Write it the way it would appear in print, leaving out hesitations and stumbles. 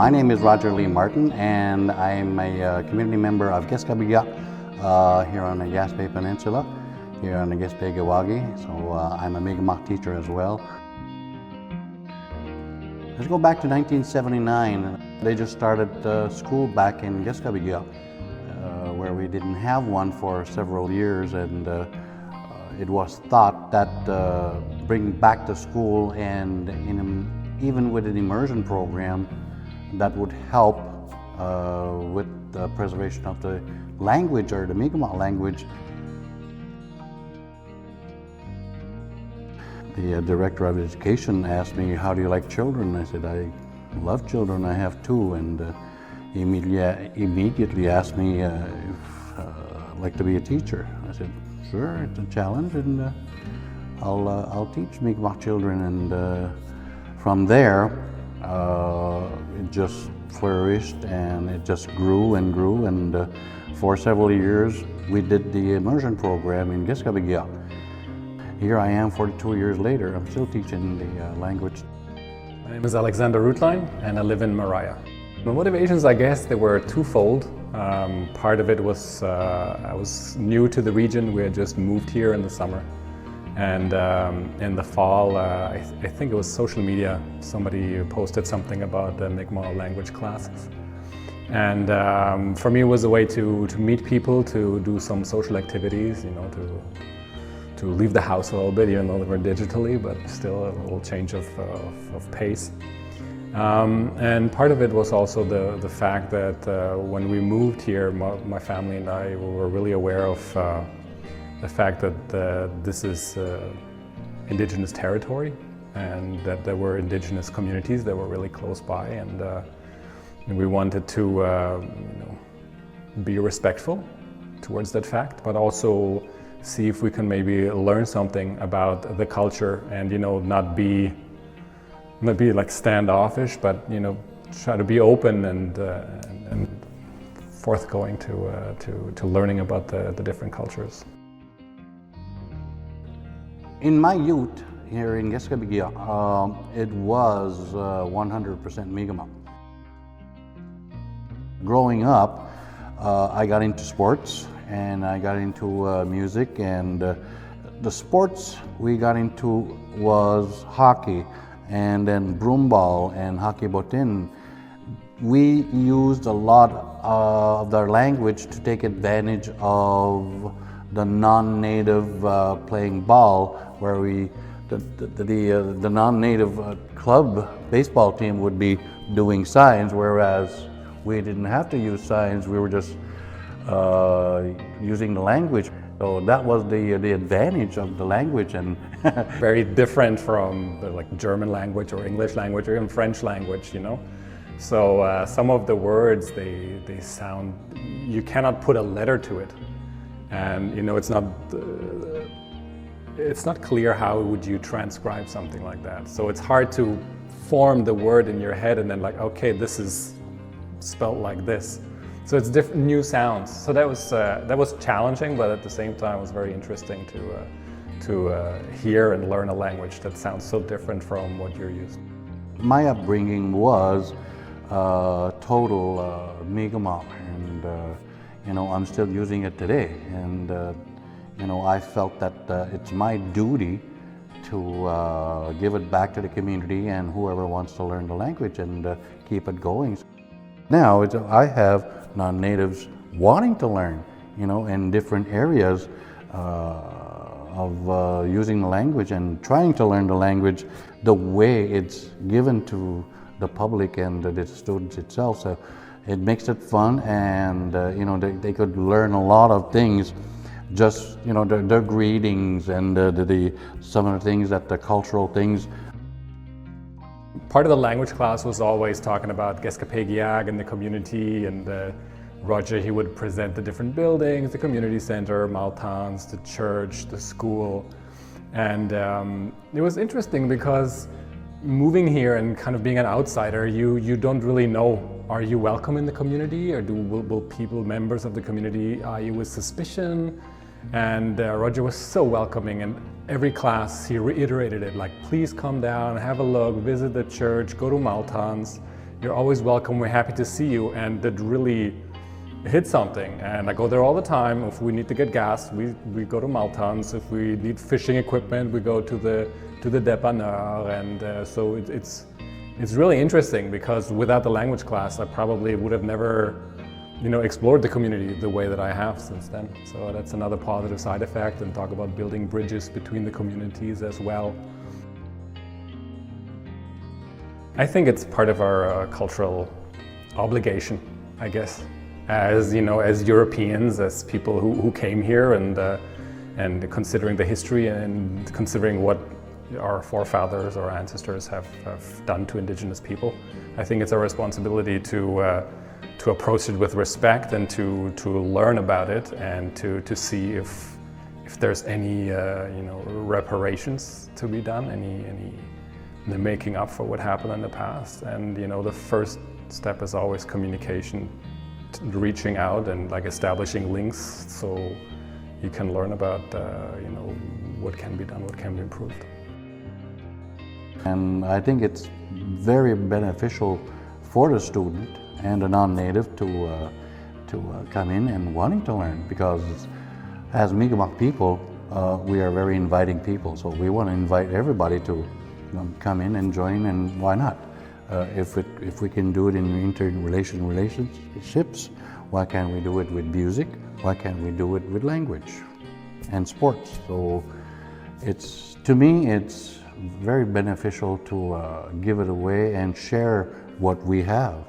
My name is Roger Lee Martin, and I'm a community member of Geskabiga here on the Gaspé Peninsula, here on the Gaspé Gawagi. So I'm a Mi'kmaq teacher as well. Let's go back to 1979. They just started school back in Geskabiga, where we didn't have one for several years, and it was thought that bringing back the school and even with an immersion program that would help with the preservation of the language, or the Mi'kmaq language. The director of education asked me, "How do you like children?" I said, "I love children, I have two," and he immediately asked me if I'd like to be a teacher. I said, "Sure, it's a challenge, and I'll teach Mi'kmaq children." And from there, it just flourished, and it just grew and grew, and for several years we did the immersion program in Geskabiga. Here I am 42 years later, I'm still teaching the language. My name is Alexander Rutlein, and I live in Mariah. My motivations, I guess, they were twofold. Part of it was I was new to the region. We had just moved here in the summer. And in the fall, I think it was social media, somebody posted something about the Mi'kmaq language classes. And for me, it was a way to meet people, to do some social activities, you know, to leave the house a little bit, even though we're digitally, but still a little change of pace. And part of it was also the fact that when we moved here, my family and I were really aware of the fact that this is indigenous territory, and that there were indigenous communities that were really close by, and we wanted to you know, be respectful towards that fact, but also see if we can maybe learn something about the culture, and you know, not be like standoffish, but you know, try to be open and forthgoing to learning about the different cultures. In my youth here in Geskabiga, it was 100% Mi'kmaq. Growing up, I got into sports, and I got into music, and the sports we got into was hockey, and then broomball and hockey botin. We used a lot of our language to take advantage of the non-native playing ball, where the non-native club baseball team would be doing signs, whereas we didn't have to use signs. We were just using the language. So that was the advantage of the language. And very different from the like German language or English language or even French language, you know. So some of the words, they sound, you cannot put a letter to it, and you know, it's not clear how would you transcribe something like that. So it's hard to form the word in your head and then like, okay, this is spelled like this. So it's different, new sounds. So that was challenging, but at the same time, it was very interesting to hear and learn a language that sounds so different from what you're used to. My upbringing was total Mi'kmaq, and you know, I'm still using it today. And you know, I felt that it's my duty to give it back to the community and whoever wants to learn the language, and keep it going. Now I have non-natives wanting to learn, you know, in different areas of using the language and trying to learn the language the way it's given to the public and the students itself. So it makes it fun, and you know, they could learn a lot of things, just you know, their greetings and some of the things, that the cultural things. Part of the language class was always talking about Geskapegiag and the community, and Roger, he would present the different buildings, the community center, Maltans, the church, the school. And it was interesting because moving here and kind of being an outsider, you don't really know, are you welcome in the community, or will people, members of the community, eye you with suspicion? And Roger was so welcoming, and every class he reiterated it, like, please come down, have a look, visit the church, go to Maltans. you're always welcome, we're happy to see you, and that really hit something. And I go there all the time. If we need to get gas, we go to Maltans. If we need fishing equipment, we go to the dépanneur. And so it's really interesting, because without the language class, I probably would have never, explored the community the way that I have since then. So that's another positive side effect, and talk about building bridges between the communities as well. I think it's part of our cultural obligation, I guess, as as Europeans, as people who came here, and considering the history and considering what our forefathers or ancestors have done to indigenous people. I think it's our responsibility to approach it with respect, and to learn about it, and to see if there's any reparations to be done, any the making up for what happened in the past. And the first step is always communication, reaching out and establishing links, so you can learn about what can be done, what can be improved. And I think it's very beneficial for the student and the non-native to come in and wanting to learn, because as Mi'kmaq people, we are very inviting people. So we want to invite everybody to come in and join, and why not? If we can do it in relationships, why can't we do it with music? Why can't we do it with language and sports? So to me, it's very beneficial to give it away and share what we have.